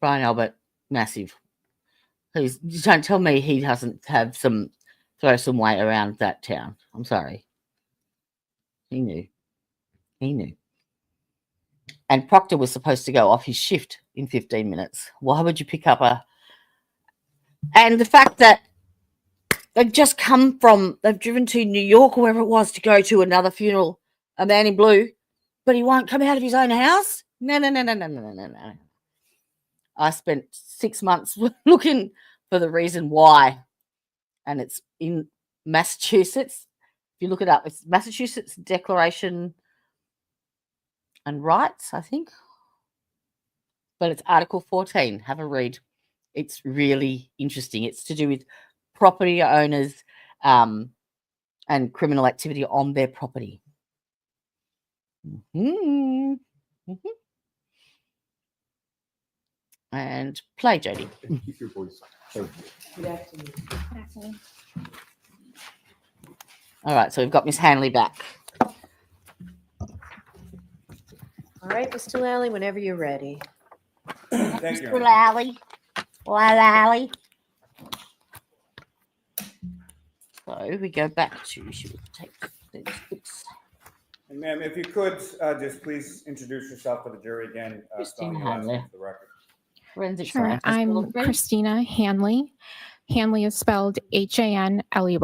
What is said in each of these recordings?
Brian Albert, massive. Please don't tell me he doesn't have throw some weight around that town. I'm sorry. He knew. And Proctor was supposed to go off his shift in 15 minutes. Why would you pick up and the fact that they've driven to New York or wherever it was to go to another funeral, a man in blue, but he won't come out of his own house? No. I spent 6 months looking for the reason why, and it's in Massachusetts. If you look it up, it's Massachusetts Declaration and Rights, I think. But it's Article 14. Have a read. It's really interesting. It's to do with property owners and criminal activity on their property. And play, Jodie. Keep your voice. Good afternoon. All right, so we've got Miss Hanley back. All right, Mr. Lally, whenever you're ready. Thank you. Mr. Lally. So we go back to, she would take these books. And ma'am, if you could just please introduce yourself to the jury again. Christina spelling your last Hanley. name for the record. Forensic Sure. scientist. I'm Christina Hanley. Hanley is spelled Hanley.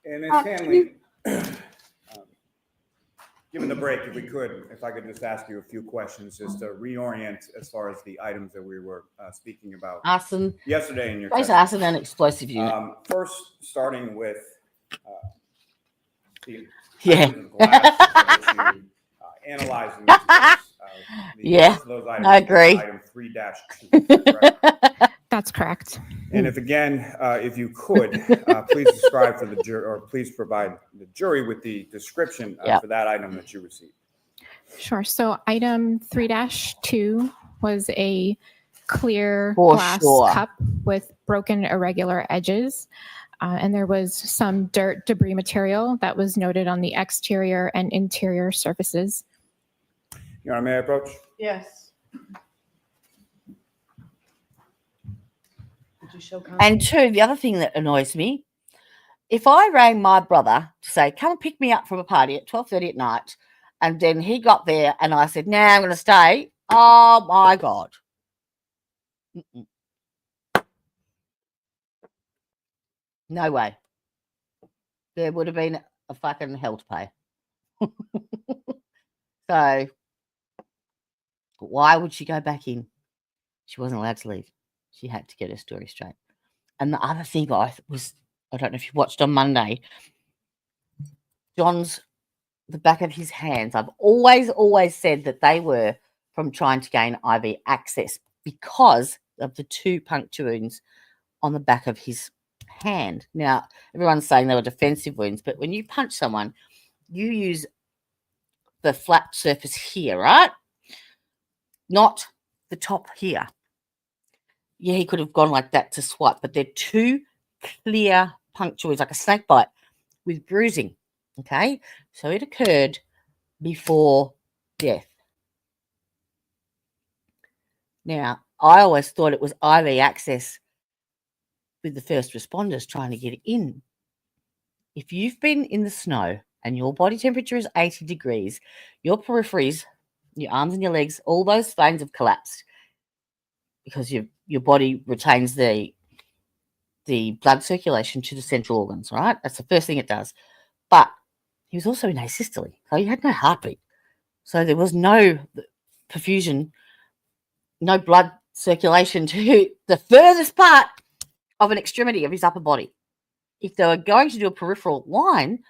And Ms. Hanley, given the break, if I could just ask you a few questions just to reorient as far as the items that we were speaking about Arson. yesterday in your Place testimony. arson and explosive unit. First, starting with the Yeah. items of glass that you, analyzing these books. Yeah, first of those items I agree. Item 3-2. Correct? That's correct. And if you could, please describe for the jury, or please provide the jury with the description for that item that you received. Sure. So item 3-2 was a clear For glass sure. cup with broken irregular edges. And there was some dirt debris material that was noted on the exterior and interior surfaces. Your Honor, may I approach? Yes. Did you show And two, the other thing that annoys me, if I rang my brother to say, come and pick me up from a party at 12:30 at night, and then he got there and I said, nah, I'm going to stay. Oh, my God. No way. There would have been a fucking hell to pay. So, why would she go back in? She wasn't allowed to leave. She had to get her story straight. And the other thing I don't know if you watched on Monday, the back of his hands, I've always said that they were from trying to gain IV access because of the 2 puncture wounds on the back of his hand. Now, everyone's saying they were defensive wounds, but when you punch someone, you use the flat surface here, right? Not the top here. Yeah, he could have gone like that to swipe, but they're 2 clear puncture wounds, like a snake bite with bruising. Okay, so it occurred before death. Now, I always thought it was IV access with the first responders trying to get in. If you've been in the snow and your body temperature is 80 degrees, your peripheries, your arms and your legs, all those veins have collapsed because your body retains the blood circulation to the central organs, right? That's the first thing it does. But he was also in asystole, so he had no heartbeat. So there was no perfusion, no blood circulation to the furthest part of an extremity of his upper body. If they were going to do a peripheral line,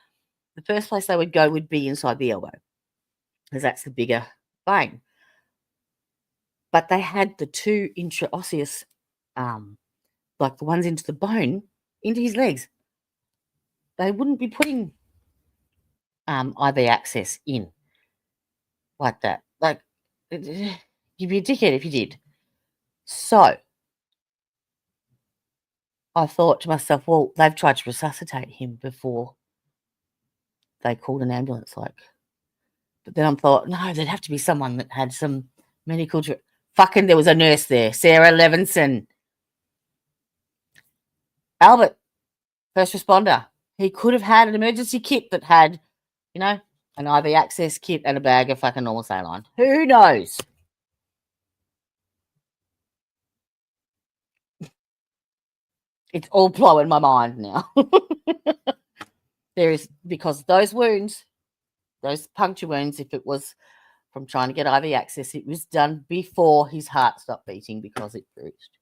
the first place they would go would be inside the elbow, because that's the bigger vein. But they had the 2 intraosseous, like the ones into the bone, into his legs. They wouldn't be putting IV access in like that. Like, you'd be a dickhead if you did. So I thought to myself, well, they've tried to resuscitate him before they called an ambulance. Like, But then I thought, no, there'd have to be someone that had some medical. Fucking, there was a nurse there, Sarah Levinson. Albert, first responder. He could have had an emergency kit that had, you know, an IV access kit and a bag of fucking normal saline. Who knows? It's all blowing my mind now. There is, because those wounds, those puncture wounds, if it was from trying to get IV access, it was done before his heart stopped beating because it bruised.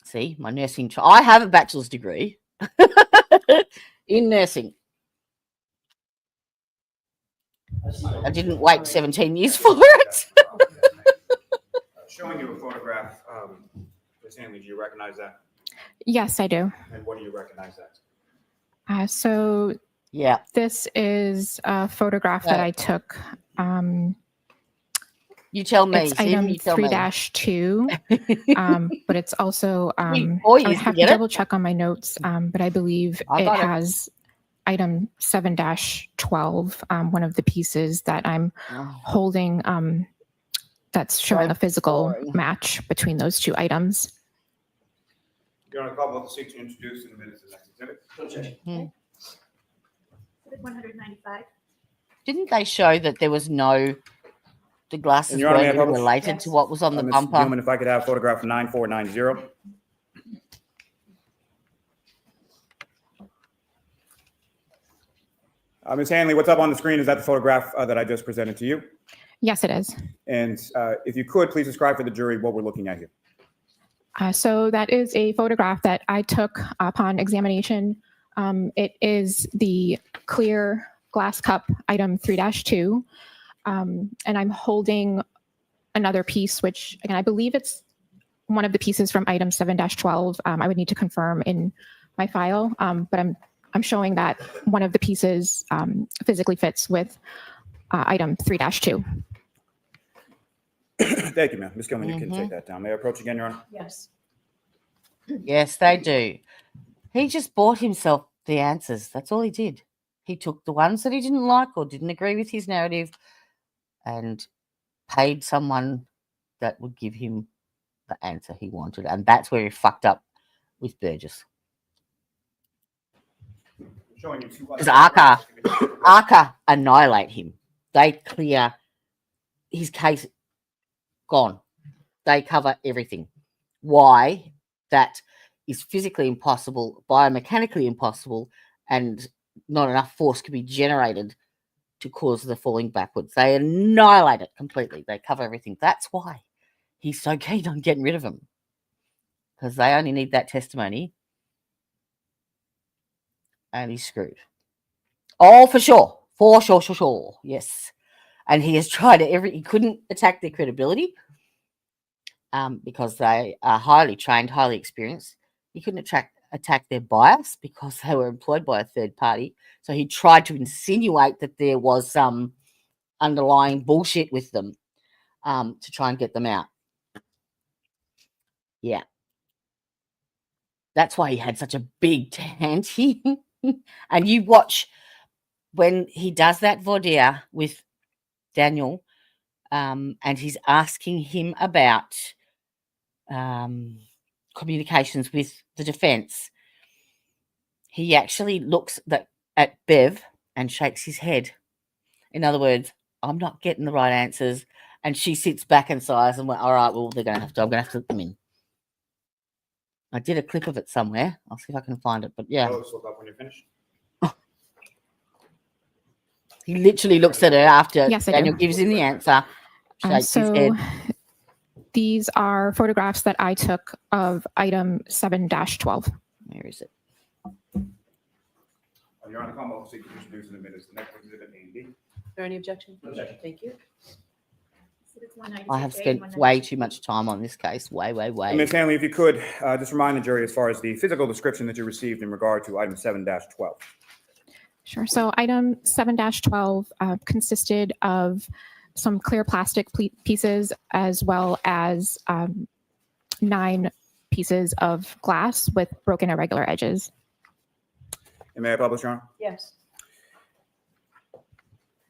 See, my nursing, I have a bachelor's degree in nursing. I didn't wait 17 years for it. Showing you a photograph, Ms. Hanley, do you recognize that? Yes, I do. And what do you recognize that? So Yeah. this is a photograph that I took. You tell me. It's item you tell me. 3-2, but it's also, I Or you would have to double check on my notes, but I believe it has item 7-12, one of the pieces that I'm holding, that's showing a physical match between those two items. You're on a call, we'll seek to introduce in a minute the next exhibit. 195. Didn't they show that there was no, the glasses And Your Honor, weren't may I even publish? related to what was on the Ms. bumper? Gilman, if I could have photograph 9490. Ms. Hanley, what's up on the screen? Is that the photograph that I just presented to you? Yes, it is. And if you could, please describe for the jury what we're looking at here. So that is a photograph that I took upon examination. It is the clear glass cup item 3-2. And I'm holding another piece, which again, I believe it's one of the pieces from item 7-12. I would need to confirm in my file, but I'm showing that one of the pieces physically fits with item 3-2. Thank you, ma'am. Ms. Gilman, you can take that down. May I approach again, Your Honor? Yes. Yes, they do. He just bought himself the answers. That's all he did. He took the ones that he didn't like or didn't agree with his narrative and paid someone that would give him the answer he wanted. And that's where he fucked up with Burgess. Showing you two Because ARCA annihilate him. They clear his case, gone. They cover everything. Why? That is physically impossible, biomechanically impossible, and not enough force can be generated to cause the falling backwards. They annihilate it completely. They cover everything. That's why he's so keen on getting rid of them, because they only need that testimony, and he's screwed. Oh, for sure. For sure. Yes. And he has tried he couldn't attack their credibility because they are highly trained, highly experienced. He couldn't attack their bias because they were employed by a third party. So he tried to insinuate that there was some underlying bullshit with them to try and get them out. Yeah. That's why he had such a big tanty. And you watch when he does that voir dire with Daniel, and he's asking him about communications with the defense. He actually looks at Bev and shakes his head. In other words, I'm not getting the right answers. And she sits back and sighs and went, all right, well, I'm going to have to let them in. I did a clip of it somewhere. I'll see if I can find it. But yeah. Let's look up when you're finished. He literally looks at her after Yes, Daniel gives him the answer. Shakes his head. These are photographs that I took of item 7-12. Where is it? Your Honor, I'll seek to introduce in a minute the next exhibit, A and B. Is there any objection? No objection. Thank you. I have spent way too much time on this case. Way. Ms. Hanley, if you could, just remind the jury as far as the physical description that you received in regard to item 7-12. Sure. So item 7-12 consisted of some clear plastic pieces as well as 9 pieces of glass with broken irregular edges. And may I publish, Your Honor? Yes.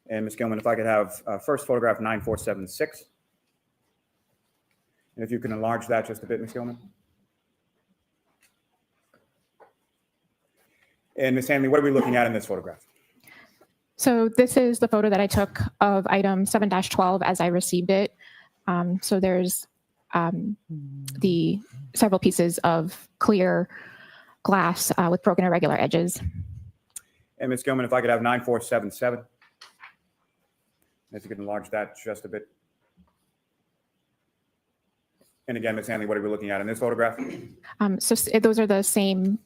And Ms. Gilman, if I could have first photograph 9476. And if you can enlarge that just a bit, Ms. Gilman. And Ms. Hanley, what are we looking at in this photograph? So this is the photo that I took of item 7-12 as I received it. So there's the several pieces of clear glass with broken irregular edges. And Ms. Gilman, if I could have 9477. If you could enlarge that just a bit. And again, Ms. Hanley, what are we looking at in this photograph? Those are the same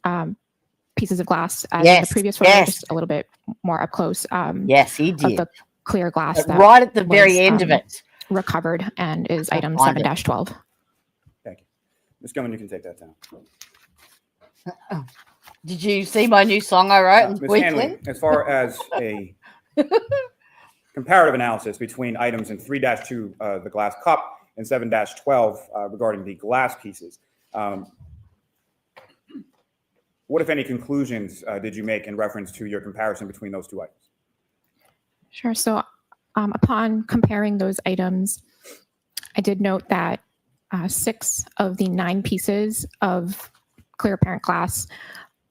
pieces of glass as in Yes, the previous photo, yes. just a little bit more up close. Yes, he Of did. the clear glass that Right at the very was, end of it. recovered and is I'll item find it. 7-12. Thank you. Ms. Gilman, you can take that down. Did you see my new song I wrote? Ms. Weekly? Hanley, as far as a comparative analysis between items in 3-2, the glass cup, and 7-12 regarding the glass pieces, what, if any, conclusions did you make in reference to your comparison between those two items? Sure. So upon comparing those items, I did note that 6 of the 9 pieces of clear apparent glass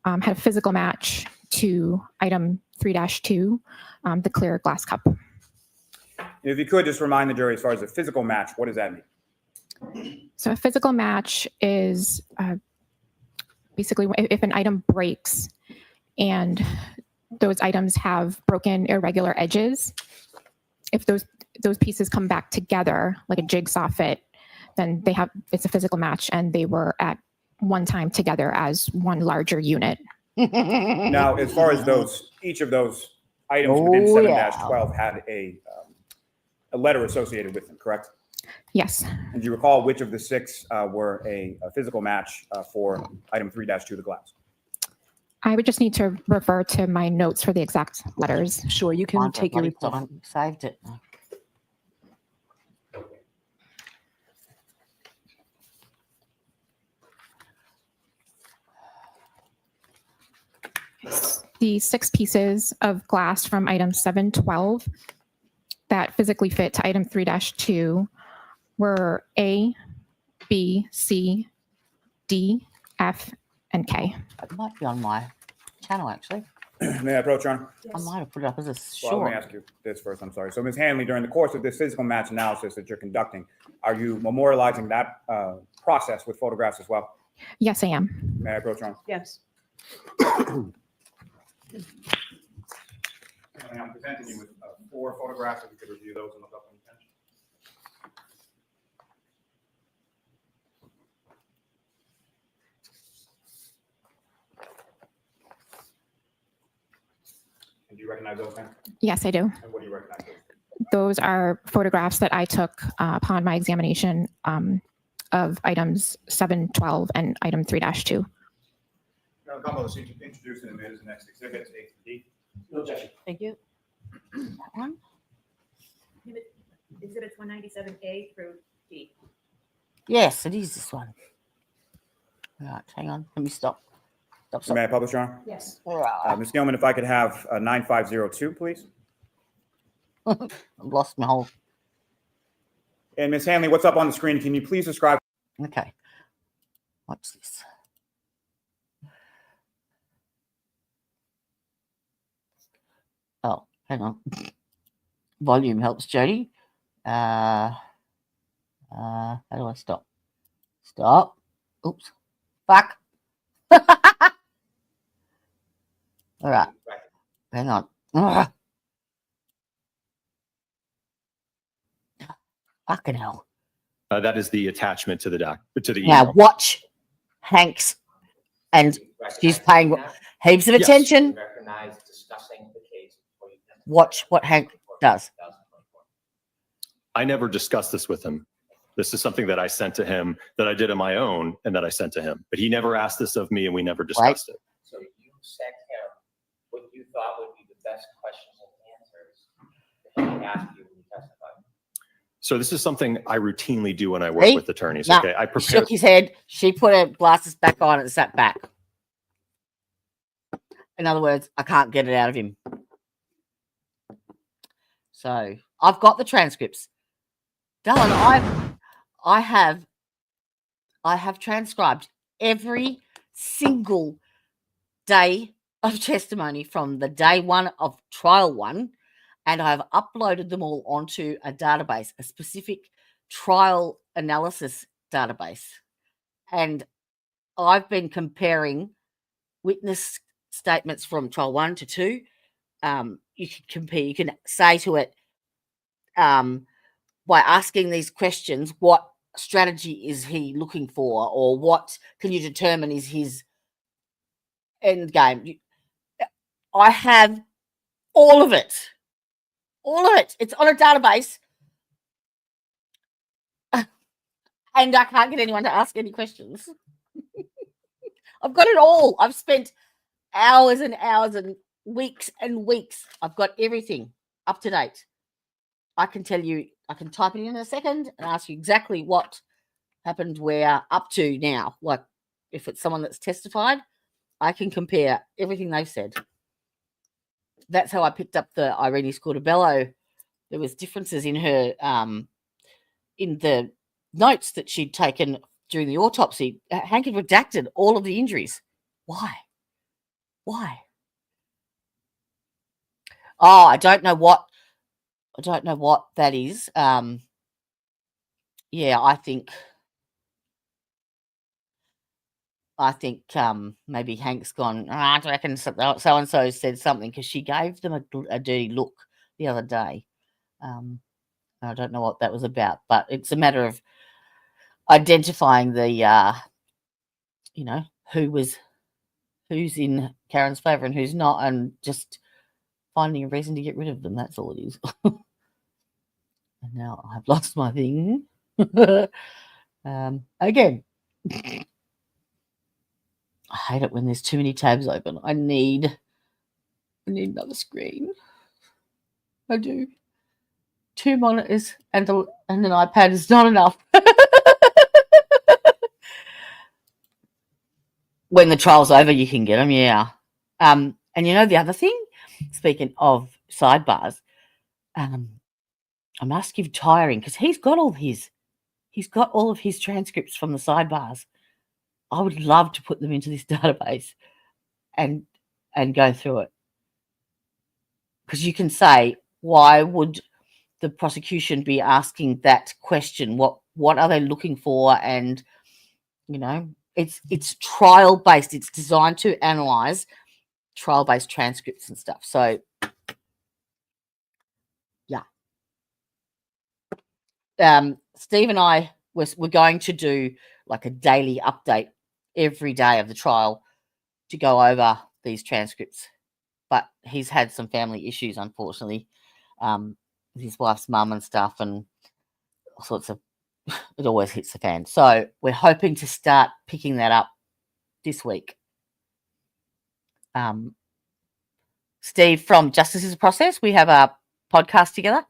had a physical match to item 3-2, the clear glass cup. If you could just remind the jury, as far as a physical match, what does that mean? So a physical match is basically if an item breaks and those items have broken irregular edges, if those pieces come back together like a jigsaw fit, then it's a physical match and they were at one time together as one larger unit. Now, as far as each of those items within 7-12 had a letter associated with them, correct? Yes. And do you recall which of the 6 were a physical match for item 3-2, the glass? I would just need to refer to my notes for the exact letters. Sure, you can Find take it, your bloody report. song. Saved it. The 6 pieces of glass from item 7-12 that physically fit to item 3-2 were A, B, C, D, F, and K. It might be on my channel, actually. May I approach, Your Honor? I might have put it up as a Well, short. let me ask you this first. I'm sorry. So, Ms. Hanley, during the course of this physical match analysis that you're conducting, are you memorializing that process with photographs as well? Yes, I am. May I approach, Your Honor? Yes. I'm presenting you with 4 photographs. If you could review those and look up on the bench. And do you recognize those, ma'am? Yes, I do. And what do you recognize those? Those are photographs that I took upon my examination of items 7-12 and item 3-2. Now, a couple of things introduced in the minutes, the next exhibits, A through D. No objection. Thank you. That one? Exhibits 197A through D. Yes, it is this one. Right, hang on. Let me stop. Stop. May I publish, Your Honor? Yes. Right. Ms. Gilman, if I could have 9502, please. I've lost my whole. And Ms. Hanley, what's up on the screen? Can you please describe? Okay. What's this? Oh, hang on. Volume helps, Jody. How do I stop? Stop. Oops. Fuck. All right. Hang on. Ugh. Fucking hell. That is the attachment to the email. Now watch Hank's, and she's paying heaps of Yes. attention. Recognize discussing the case before you testify. Watch what Hank does. I never discussed this with him. This is something that I sent to him, that I did on my own, and that I sent to him. But he never asked this of me, and we never discussed it. So you sent him what you thought would be the best questions and answers that he asked you when you testified. So this is something I routinely do when I work See? with attorneys. No, Okay, I He prepare. shook his head. She put her glasses back on and sat back. In other words, I can't get it out of him. So I've got the transcripts. Darling, I have transcribed every single day of testimony from the day one of trial one, and I've uploaded them all onto a database, a specific trial analysis database. And I've been comparing witness statements from trial 1 to 2. You can compare, you can say to it, by asking these questions, what strategy is he looking for, or what can you determine is his end game? I have all of it. All of it. It's on a database. And I can't get anyone to ask any questions. I've got it all. I've spent hours and hours and weeks. I've got everything up to date. I can tell you, I can type it in a second and ask you exactly what happened where up to now. Like if it's someone that's testified, I can compare everything they've said. That's how I picked up the Irene Scortabello. There was differences in her, in the notes that she'd taken during the autopsy. Hank had redacted all of the injuries. Why? Oh, I don't know what that is. Yeah, I think maybe Hank's gone, I reckon so-and-so said something, because she gave them a dirty look the other day. I don't know what that was about, but it's a matter of identifying the, who's in Karen's favour and who's not, and just finding a reason to get rid of them. That's all it is. And now I've lost my thing. Again, I hate it when there's too many tabs open. I need another screen. I do. 2 monitors and an iPad is not enough. When the trial's over, you can get them, yeah. And the other thing, speaking of sidebars, I must give tiring, because he's got all of his transcripts from the sidebars. I would love to put them into this database and go through it, because you can say, why would the prosecution be asking that question? What are they looking for? And it's trial based. It's designed to analyze trial based transcripts and stuff. So yeah, Steve and I we're going to do like a daily update every day of the trial to go over these transcripts. But he's had some family issues, unfortunately, with his wife's mum and stuff, and all sorts of, it always hits the fan. So we're hoping to start picking that up this week. Steve from Justice is a Process, we have a podcast together.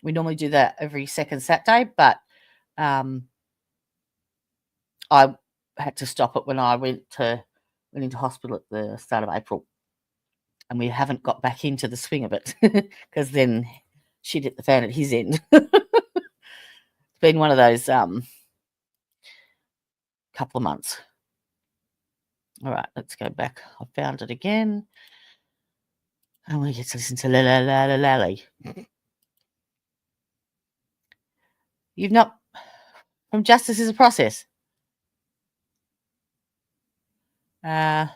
We normally do that every second Saturday, but I had to stop it when I went into hospital at the start of April, and we haven't got back into the swing of it, because then shit hit the fan at his end. It's been one of those couple of months. All right, let's go back. I found it again. And we get to listen to Lally. You've not, from Justice is a Process. I'll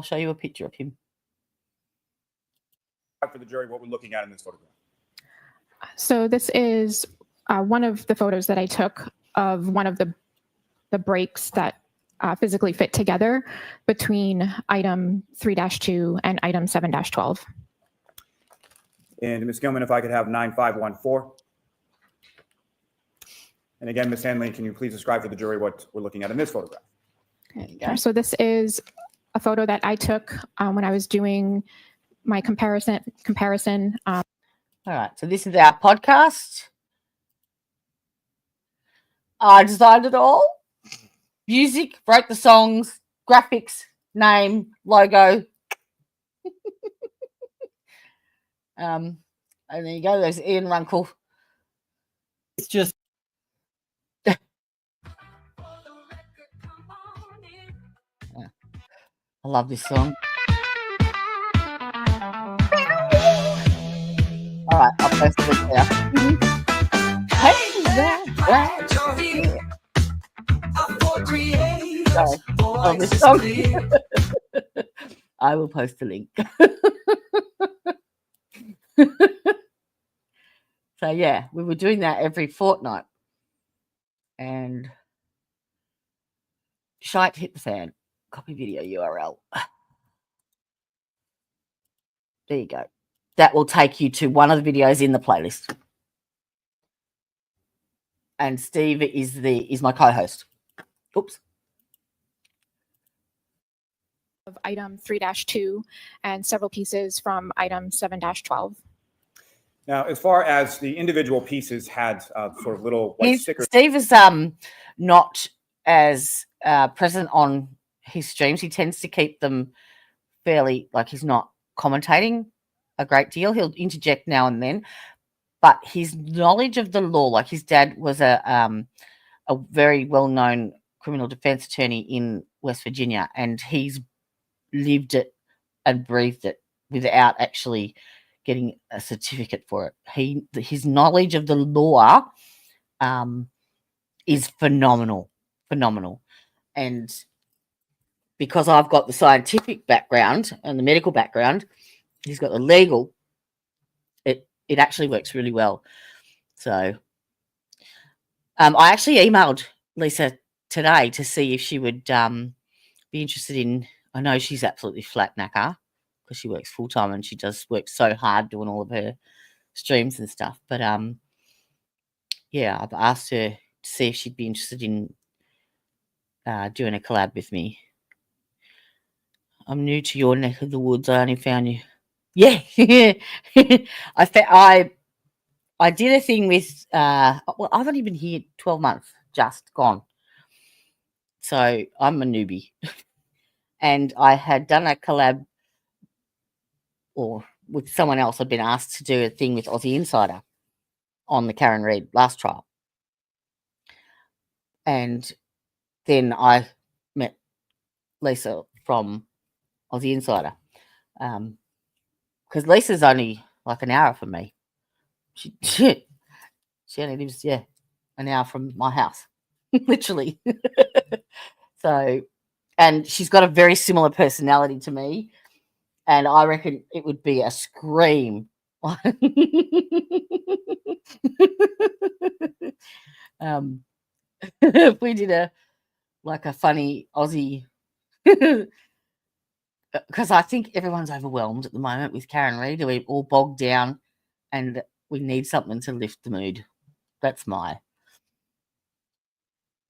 show you a picture of him. For the jury, what we're looking at in this photograph. So this is one of the photos that I took of one of the breaks that physically fit together between item 3-2 and item 7-12. And Ms. Gilman, if I could have 9514. And again, Ms. Hanley, can you please describe for the jury what we're looking at in this photograph? Okay. So this is a photo that I took when I was doing my comparison. All right, so this is our podcast. I designed it all. music, wrote the songs, graphics, name, logo. And there you go. There's Ian Runkle. It's just I love this song. All right, I'll post it there. Hey, Sorry. Oh, this song. I will post the link. So yeah, we were doing that every fortnight, and shite hit the fan. Copy video URL. There you go. That will take you to one of the videos in the playlist. And Steve is my co-host. Oops. Of item 3-2 and several pieces from item 7-12. Now, as far as the individual pieces had sort of little white stickers. Steve is not as present on his streams. He tends to keep them fairly, like, he's not commentating a great deal. He'll interject now and then, but his knowledge of the law, like his dad was a very well-known criminal defense attorney in West Virginia, and he's lived it and breathed it without actually getting a certificate for it. His knowledge of the law is phenomenal. And because I've got the scientific background and the medical background, he's got the legal, it actually works really well. So I actually emailed Lisa today to see if she would be interested in, I know she's absolutely flat knacker because she works full time and she does work so hard doing all of her streams and stuff. But yeah, I've asked her to see if she'd be interested in doing a collab with me. I'm new to your neck of the woods. I only found you. Yeah, I did a thing with. Well, I've only been here 12 months, just gone. So I'm a newbie, and I had done a collab, or with someone else. I'd been asked to do a thing with Aussie Insider on the Karen Reid last trial, and then I met Lisa from Aussie Insider. Because Lisa's only like an hour from me. She only lives, an hour from my house, literally. So, and she's got a very similar personality to me, and I reckon it would be a scream. If we did a funny Aussie. Because I think everyone's overwhelmed at the moment with Karen Reid. We're all bogged down and we need something to lift the mood. That's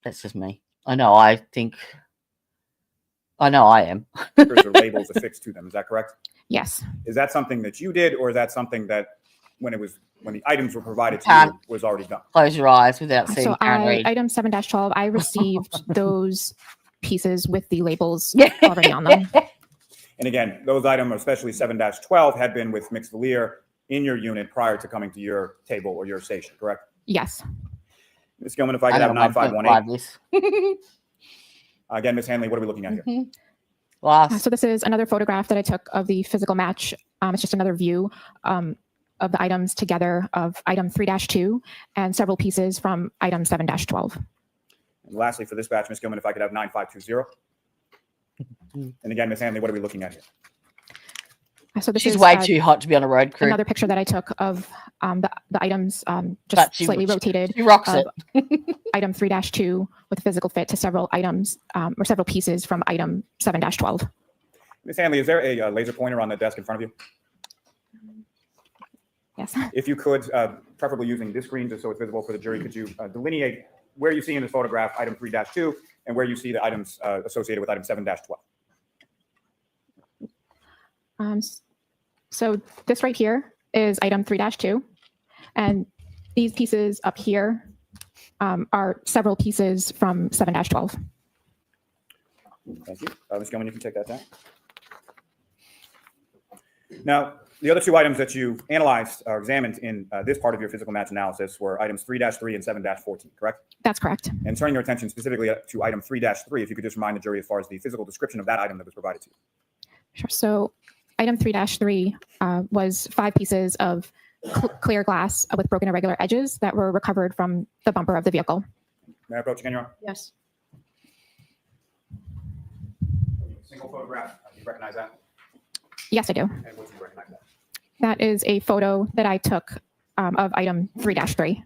just me. I know I am. Stickers or labels affixed to them. Is that correct? Yes. Is that something that you did, or is that something that when the items were provided to you was already done? Close your eyes without seeing So Karen Reid. item 7-12, I received those pieces with the labels already on them. And again, those items, especially 7-12, had been with Mix Valier in your unit prior to coming to your table or your station, correct? Yes. Ms. Gilman, if I could have 9518. Again, Ms. Hanley, what are we looking at here? Mm-hmm. Last. So this is another photograph that I took of the physical match. It's just another view of the items together of item 3-2 and several pieces from item 7-12. And lastly, for this batch, Ms. Gilman, if I could have 9520. And again, Ms. Hanley, what are we looking at here? So this She's is way too hot to be on a road crew. another picture that I took of the items just slightly rotated. She rocks it. Item 3-2 with physical fit to several items or several pieces from item 7-12. Ms. Hanley, is there a laser pointer on the desk in front of you? Yes. If you could, preferably using this screen just so it's visible for the jury, could you delineate where you see in this photograph item 3-2 and where you see the items associated with item 7-12? So this right here is item 3-2, and these pieces up here are several pieces from 7-12. Thank you. Ms. Gilman, you can take that down. Now, the other two items that you analyzed or examined in this part of your physical match analysis were items 3-3 and 7-14, correct? That's correct. And turning your attention specifically to item 3-3, if you could just remind the jury as far as the physical description of that item that was provided to you. Sure. So item 3-3 was 5 pieces of clear glass with broken irregular edges that were recovered from the bumper of the vehicle. May I approach again, Your Honor? Yes. Single photograph. Do you recognize that? Yes, I do. And what do you recognize that? That is a photo that I took of item 3-3. Your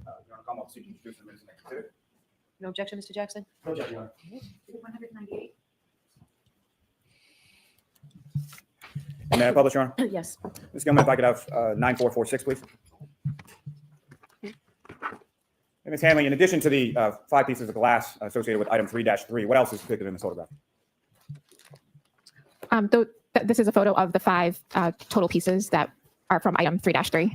Honor, Commonwealth seeking to introduce the minutes and consider. No objection, Mr. Jackson? No objection, Your Honor. 198. And may I publish, Your Honor? Yes. Ms. Gilman, if I could have 9446, please. And Ms. Hanley, in addition to the 5 pieces of glass associated with item 3-3, what else is depicted in this photograph? This is a photo of the 5 total pieces that are from item 3-3.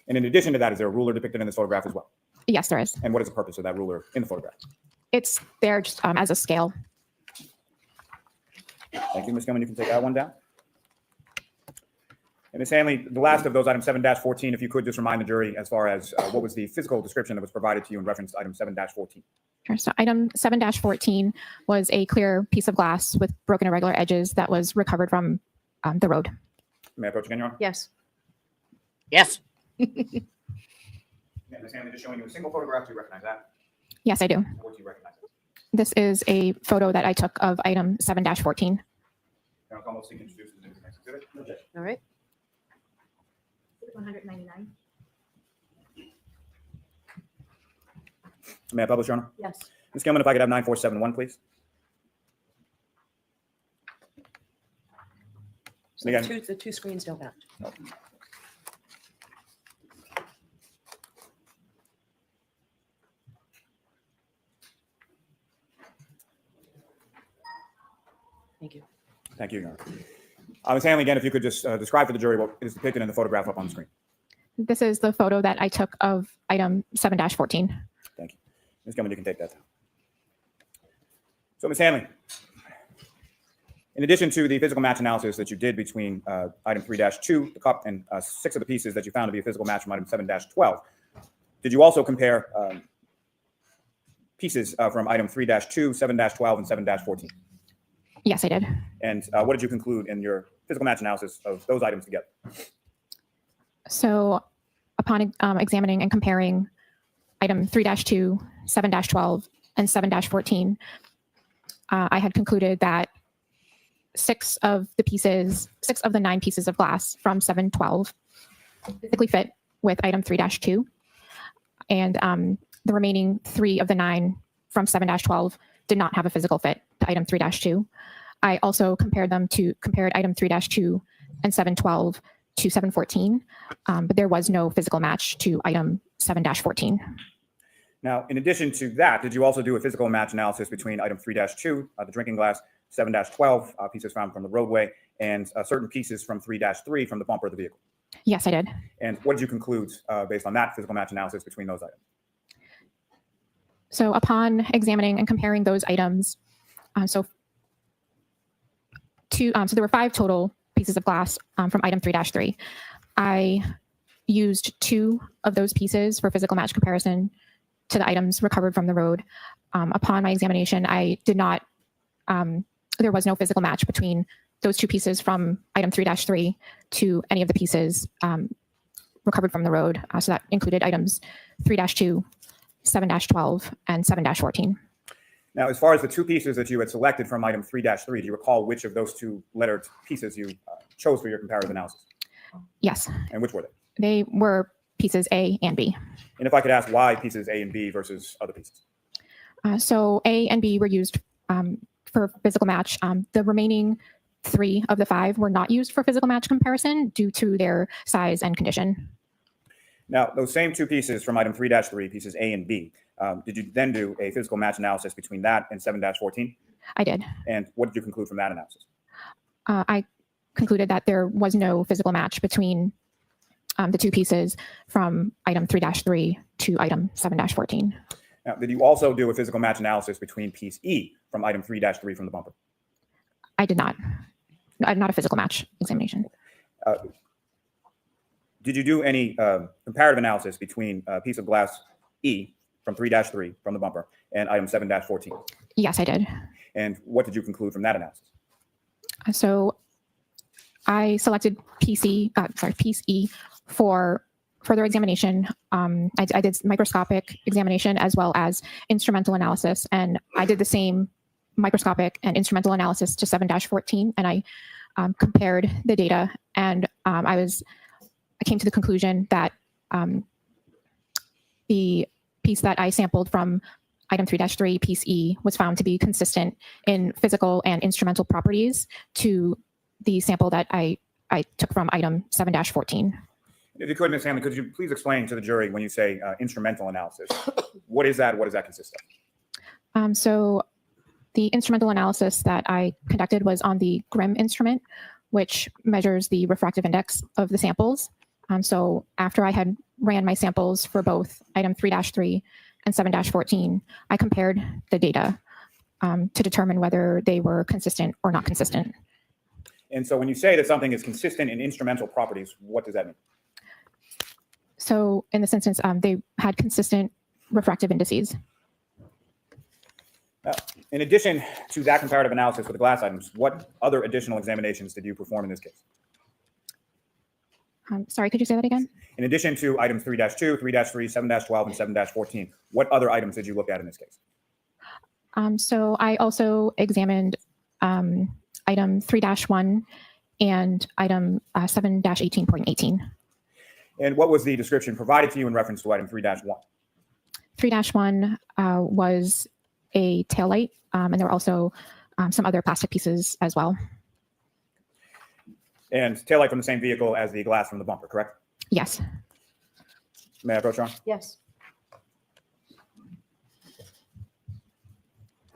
And in addition to that, is there a ruler depicted in this photograph as well? Yes, there is. And what is the purpose of that ruler in the photograph? It's there just as a scale. Thank you, Ms. Gilman. You can take that one down. And Ms. Hanley, the last of those items 7-14, if you could just remind the jury as far as what was the physical description that was provided to you in reference to item 7-14. Sure. So item 7-14 was a clear piece of glass with broken irregular edges that was recovered from the road. May I approach again, Your Honor? Yes. Yes. And Ms. Hanley, just showing you a single photograph. Do you recognize that? Yes, I do. And what do you recognize? This is a photo that I took of item 7-14. Your Honor, Commonwealth seeking to introduce the minutes and exhibit. No objection. All right. 199. May I publish, Your Honor? Yes. Ms. Gilman, if I could have 9471, please. So Again. the two screens don't match. No. Thank you. Thank you, Your Honor. Ms. Hanley, again, if you could just describe for the jury what is depicted in the photograph up on the screen. This is the photo that I took of item 7-14. Thank you. Ms. Gilman, you can take that down. So, Ms. Hanley, in addition to the physical match analysis that you did between item 3-2, the cup, and 6 of the pieces that you found to be a physical match from item 7-12, did you also compare pieces from item 3-2, 7-12, and 7-14? Yes, I did. And what did you conclude in your physical match analysis of those items together? So upon examining and comparing item 3-2, 7-12, and 7-14, I had concluded that 6 of the 9 pieces of glass from 7-12 physically fit with item 3-2, and the remaining 3 of the 9 from 7-12 did not have a physical fit to item 3-2. I also compared item 3-2 and 7-12 to 7-14, but there was no physical match to item 7-14. Now, in addition to that, did you also do a physical match analysis between item 3-2, the drinking glass, 7-12, pieces found from the roadway, and certain pieces from 3-3 from the bumper of the vehicle? Yes, I did. And what did you conclude based on that physical match analysis between those items? So upon examining and comparing those items, so there were 5 total pieces of glass from item 3-3. I used 2 of those pieces for physical match comparison to the items recovered from the road. Upon my examination, there was no physical match between those 2 pieces from item 3-3 to any of the pieces recovered from the road. So that included items 3-2, 7-12, and 7-14. Now, as far as the 2 pieces that you had selected from item 3-3, do you recall which of those 2 lettered pieces you chose for your comparative analysis? Yes, And which were they? they were pieces A and B. And if I could ask why pieces A and B versus other pieces? So A and B were used for physical match. The remaining 3 of the 5 were not used for physical match comparison due to their size and condition. Now, those same 2 pieces from item 3-3, pieces A and B, did you then do a physical match analysis between that and 7-14? I did. And what did you conclude from that analysis? I concluded that there was no physical match between the 2 pieces from item 3-3 to item 7-14. Now, did you also do a physical match analysis between piece E from item 3-3 from the bumper? I did not. Not a physical match examination. Did you do any comparative analysis between a piece of glass E from 3-3 from the bumper and item 7-14? Yes, I did. And what did you conclude from that analysis? So I selected piece E for further examination. I did microscopic examination as well as instrumental analysis, and I did the same microscopic and instrumental analysis to 7-14, and I compared the data, and I came to the conclusion that the piece that I sampled from item 3-3, piece E, was found to be consistent in physical and instrumental properties to the sample that I took from item 7-14. If you could, Ms. Hanley, could you please explain to the jury when you say instrumental analysis, what is that? What does that consist of? So the instrumental analysis that I conducted was on the GRIM instrument, which measures the refractive index of the samples. So after I had ran my samples for both item 3-3 and 7-14, I compared the data to determine whether they were consistent or not consistent. And so when you say that something is consistent in instrumental properties, what does that mean? So in this instance, they had consistent refractive indices. In addition to that comparative analysis with the glass items, what other additional examinations did you perform in this case? Sorry, could you say that again? In addition to items 3-2, 3-3, 7-12, and 7-14, what other items did you look at in this case? So I also examined item 3-1 and item 7-18.18. And what was the description provided to you in reference to item 3-1? 3-1 was a taillight, and there were also some other plastic pieces as well. And taillight from the same vehicle as the glass from the bumper, correct? Yes. May I approach, Ron? Yes.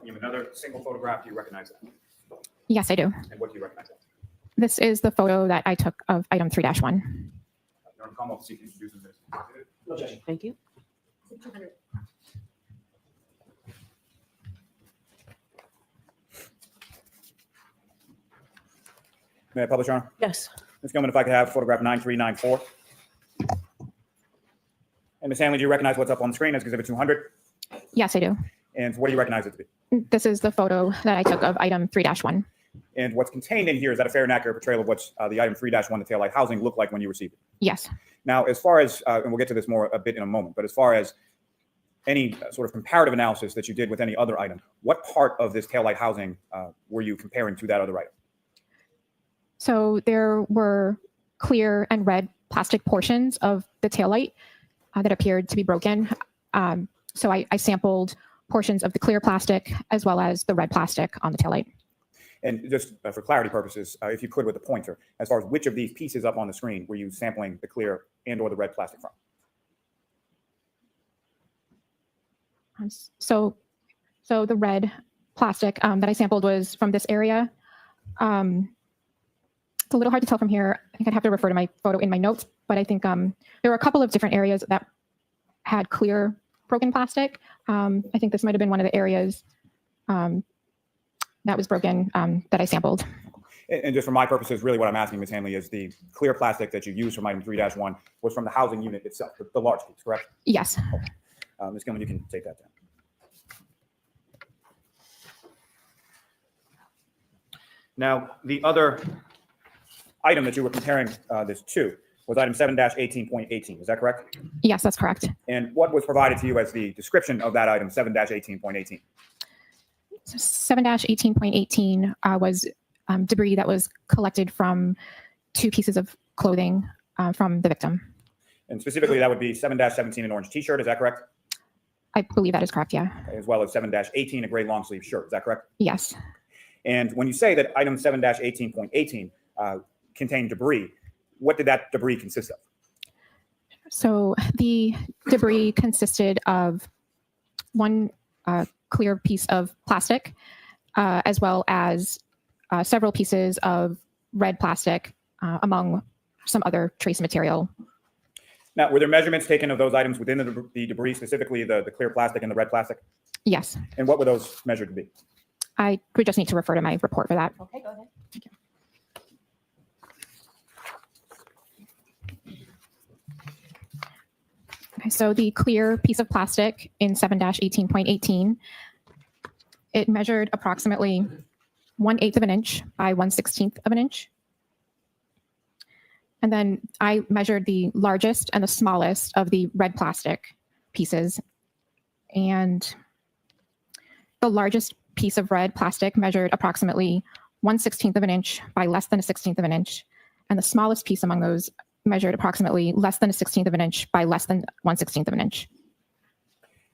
You have another single photograph. Do you recognize that? Yes, I do. And what do you recognize that? This is the photo that I took of item 3-1. Come up, see if you introduce this. No objection. Thank you. May I publish, Ron? Yes. Ms. Gilman, if I could have photograph 9394. And Ms. Hanley, do you recognize what's up on the screen as Exhibit 200? Yes, I do. And what do you recognize it to be? This is the photo that I took of item 3-1. And what's contained in here, is that a fair and accurate portrayal of what the item 3-1, the taillight housing, looked like when you received it? Yes. Now, as far as, and we'll get to this more a bit in a moment, but as far as any sort of comparative analysis that you did with any other item, what part of this taillight housing were you comparing to that other item? So there were clear and red plastic portions of the taillight that appeared to be broken. So I sampled portions of the clear plastic as well as the red plastic on the taillight. And just for clarity purposes, if you could with the pointer, as far as which of these pieces up on the screen were you sampling the clear and or the red plastic from? So the red plastic that I sampled was from this area. It's a little hard to tell from here. I think I'd have to refer to my photo in my notes, but I think there were a couple of different areas that had clear broken plastic. I think this might have been one of the areas that was broken that I sampled. And just for my purposes, really what I'm asking, Ms. Hanley, is the clear plastic that you used from item 3-1 was from the housing unit itself, the large piece, correct? Yes. Ms. Gilman, you can take that down. Now, the other item that you were comparing this to was item 7-18.18. Is that correct? Yes, that's correct. And what was provided to you as the description of that item, 7-18.18? So 7-18.18 was debris that was collected from 2 pieces of clothing from the victim. And specifically, that would be 7-17, an orange T-shirt. Is that correct? I believe that is correct, yeah. As well as 7-18, a gray long sleeve shirt. Is that correct? Yes. And when you say that item 7-18.18 contained debris, what did that debris consist of? So the debris consisted of one clear piece of plastic, as well as several pieces of red plastic, among some other trace material. Now, were there measurements taken of those items within the debris, specifically the clear plastic and the red plastic? Yes. And what were those measured to be? I would just need to refer to my report for that. Okay, go ahead. Okay, so the clear piece of plastic in 7-18.18, it measured approximately 1/8 of an inch by 1/16 of an inch. And then I measured the largest and the smallest of the red plastic pieces. And the largest piece of red plastic measured approximately 1/16 of an inch by less than 1/16 of an inch. And the smallest piece among those measured approximately less than 1/16 of an inch by less than 1/16 of an inch.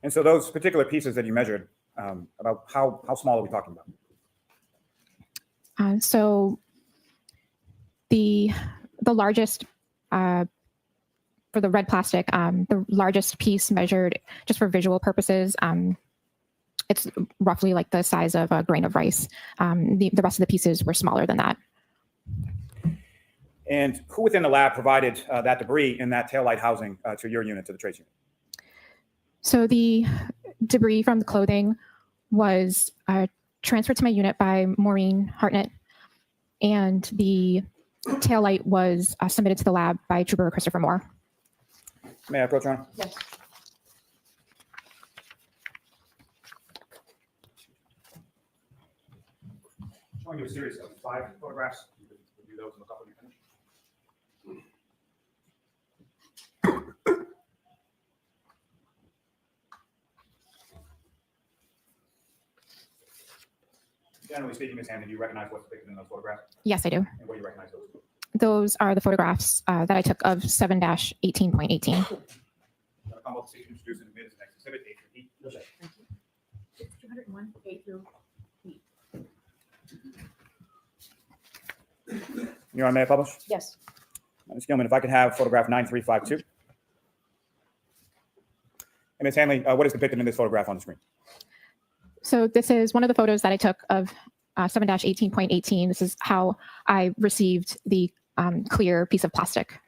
And so those particular pieces that you measured, about how small are we talking about? So the largest, for the red plastic, the largest piece measured, just for visual purposes, it's roughly like the size of a grain of rice. The rest of the pieces were smaller than that. And who within the lab provided that debris in that taillight housing to your unit, to the trace unit? So the debris from the clothing was transferred to my unit by Maureen Hartnett, and the taillight was submitted to the lab by Trooper Christopher Moore. May I approach, Your Honor? Yes. Showing you a series of 5 photographs. You can review those in a couple of minutes. Generally speaking, Ms. Hanley, do you recognize what's depicted in those photographs? Yes, I do. And what do you recognize those? Those are the photographs that I took of 7-18.18. I'm going to come up to introduce and admit as the next exhibit, A through E. Go ahead. It's 201, A through E. Your Honor, may I publish? Yes. Ms. Gilman, if I could have photograph 9352. And Ms. Hanley, what is depicted in this photograph on the screen? So this is one of the photos that I took of 7-18.18. This is how I received the clear piece of plastic.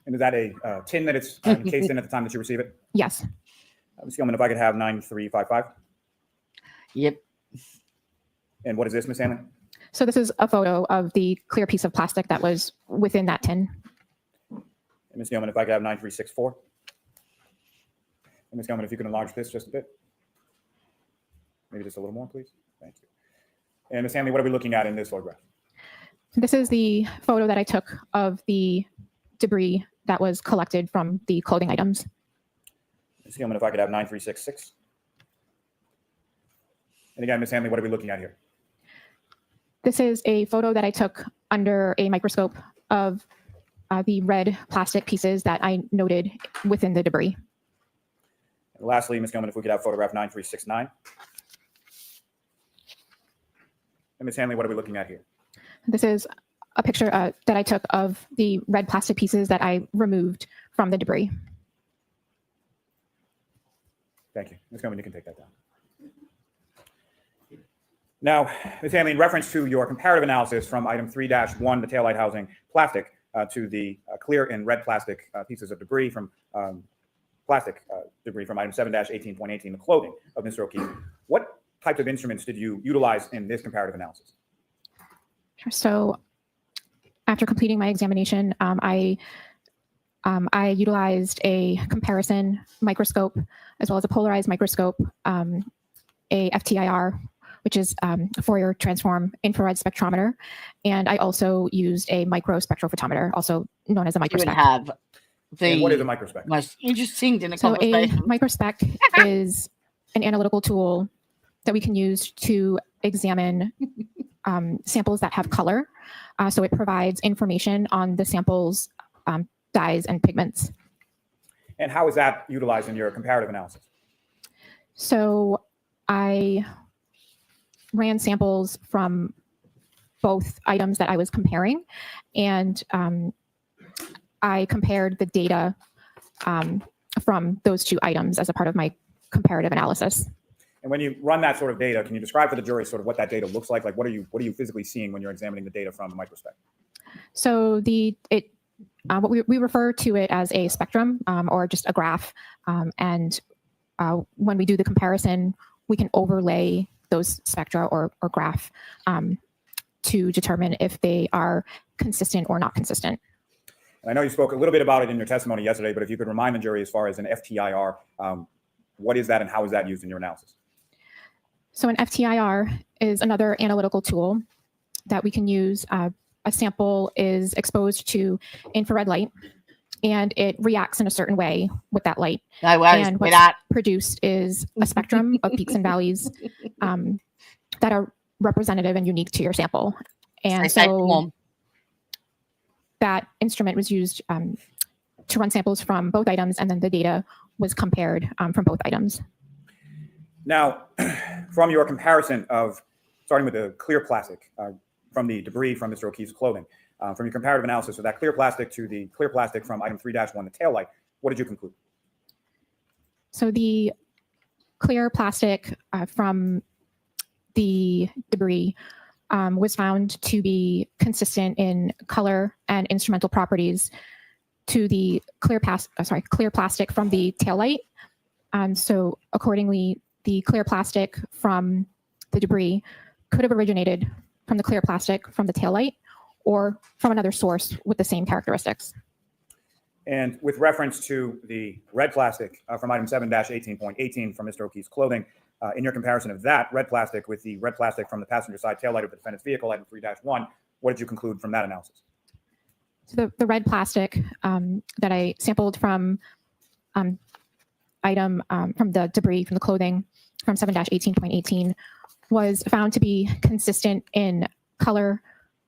And is that a tin that it's encased in at the time that you receive it? Yes. Ms. Gilman, if I could have 9355. Yep. And what is this, Ms. Hanley? So this is a photo of the clear piece of plastic that was within that tin. And Ms. Gilman, if I could have 9364. And Ms. Gilman, if you could enlarge this just a bit. Maybe just a little more, please. Thank you. And Ms. Hanley, what are we looking at in this photograph? This is the photo that I took of the debris that was collected from the clothing items. Ms. Gilman, if I could have 9366. And again, Ms. Hanley, what are we looking at here? This is a photo that I took under a microscope of the red plastic pieces that I noted within the debris. And lastly, Ms. Gilman, if we could have photograph 9369. And Ms. Hanley, what are we looking at here? This is a picture that I took of the red plastic pieces that I removed from the debris. Thank you. Ms. Gilman, you can take that down. Now, Ms. Hanley, in reference to your comparative analysis from item 3-1, the taillight housing plastic, to the clear and red plastic pieces of debris from plastic debris from item 7-18.18, the clothing of Mr. O'Keefe, what types of instruments did you utilize in this comparative analysis? Sure. So after completing my examination, I utilized a comparison microscope as well as a polarized microscope, a FTIR, which is Fourier transform infrared spectrometer. And I also used a microspectrophotometer, also known as a You would microspec. have And what is a the microspec? most interesting in a So a conversation. microspec is an analytical tool that we can use to examine samples that have color. So it provides information on the sample's dyes and pigments. And how is that utilized in your comparative analysis? So I ran samples from both items that I was comparing, and I compared the data from those two items as a part of my comparative analysis. And when you run that sort of data, can you describe for the jury sort of what that data looks like? Like, what are you physically seeing when you're examining the data from the microspec? So what we refer to it as a spectrum or just a graph. And when we do the comparison, we can overlay those spectra or graph to determine if they are consistent or not consistent. And I know you spoke a little bit about it in your testimony yesterday, but if you could remind the jury as far as an FTIR, what is that and how is that used in your analysis? So an FTIR is another analytical tool that we can use. A sample is exposed to infrared light, and it reacts in a certain way with that light. No worries. And We're what's not. produced is a spectrum of peaks and valleys that are representative and unique to your sample. And so that instrument was used to run samples from both items, and then the data was compared from both items. Now, from your comparison of starting with the clear plastic from the debris from Mr. O'Keefe's clothing, from your comparative analysis of that clear plastic to the clear plastic from item 3-1, the tail light, what did you conclude? So the clear plastic from the debris was found to be consistent in color and instrumental properties to the clear plastic from the tail light. So accordingly, the clear plastic from the debris could have originated from the clear plastic from the tail light or from another source with the same characteristics. And with reference to the red plastic from item 7-18.18 from Mr. O'Keefe's clothing, in your comparison of that red plastic with the red plastic from the passenger side taillight of the defendant's vehicle, item 3-1, what did you conclude from that analysis? So the red plastic that I sampled from from the debris from the clothing from 7-18.18 was found to be consistent in color,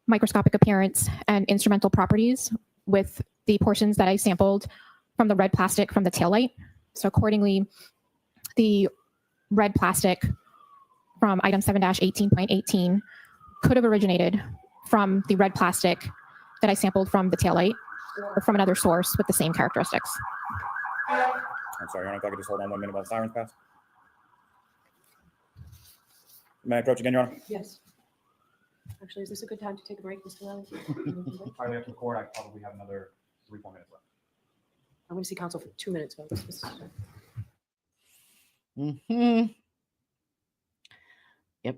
microscopic appearance, and instrumental properties with the portions that I sampled from the red plastic from the taillight. So accordingly, the red plastic from item 7-18.18 could have originated from the red plastic that I sampled from the taillight or from another source with the same characteristics. I'm sorry, Your Honor, if I could just hold on 1 minute while the sirens pass. May I approach again, Your Honor? Yes. Actually, is this a good time to take a break, Mr. Lally? Probably after the court, I probably have another 3-4 minutes left. I'm going to see counsel for 2 minutes, folks. Mm-hmm. Yep.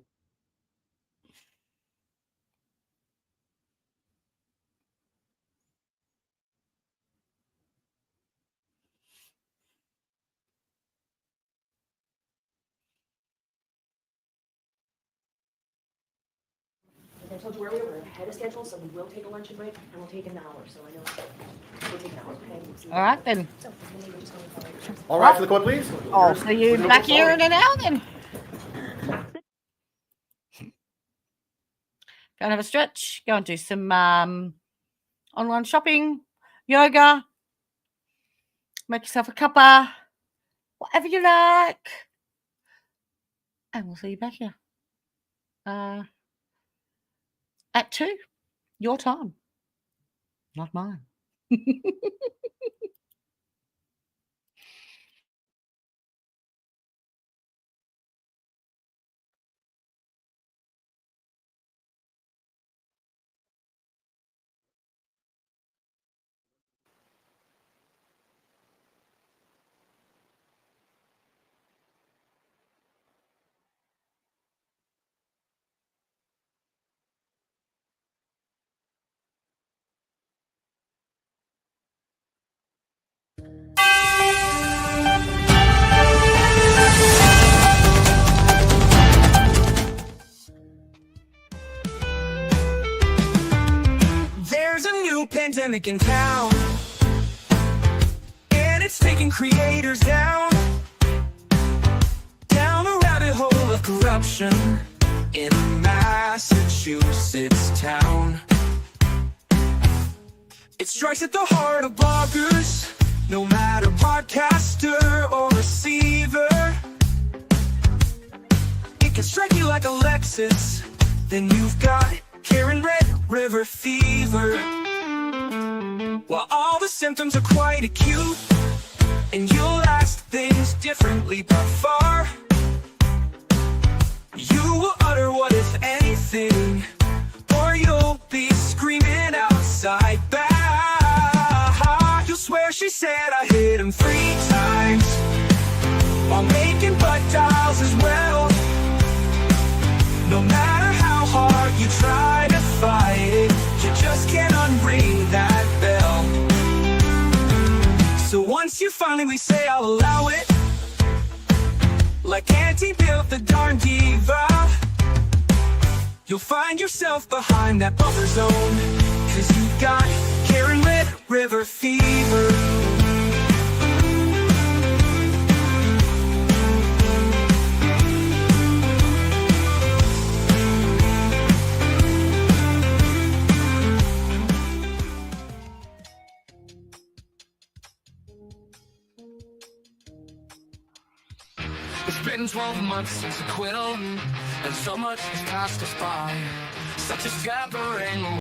I told you earlier, we're ahead of schedule, so we will take a luncheon break, and we'll take an hour. So I know we'll take an hour. Okay? All right, then. So, we're just going to follow. All right, to the court, please. I'll see you back here in an hour, then. Go and have a stretch. Go and do some online shopping, yoga. Make yourself a cuppa, whatever you like. And we'll see you back here. At 2, your time, not mine. There's a new pandemic in town, and it's taking creators down a rabbit hole of corruption in a Massachusetts town. It strikes at the heart of bloggers, no matter podcaster or receiver. It can strike you like a Lexus, then you've got Karen Red River fever. While all the symptoms are quite acute, and you'll ask things differently by far, you will utter what if anything, or you'll be screaming outside back. You'll swear she said I hit him 3 times while making butt dials as well. No matter how hard you try to fight it, you just can't unring that bell. So once you finally say I'll allow it, like Auntie built the darn diva, you'll find yourself behind that buffer zone, 'cause you got Karen Red River fever. It's been 12 months since acquittal, and so much has passed us by. Such a gathering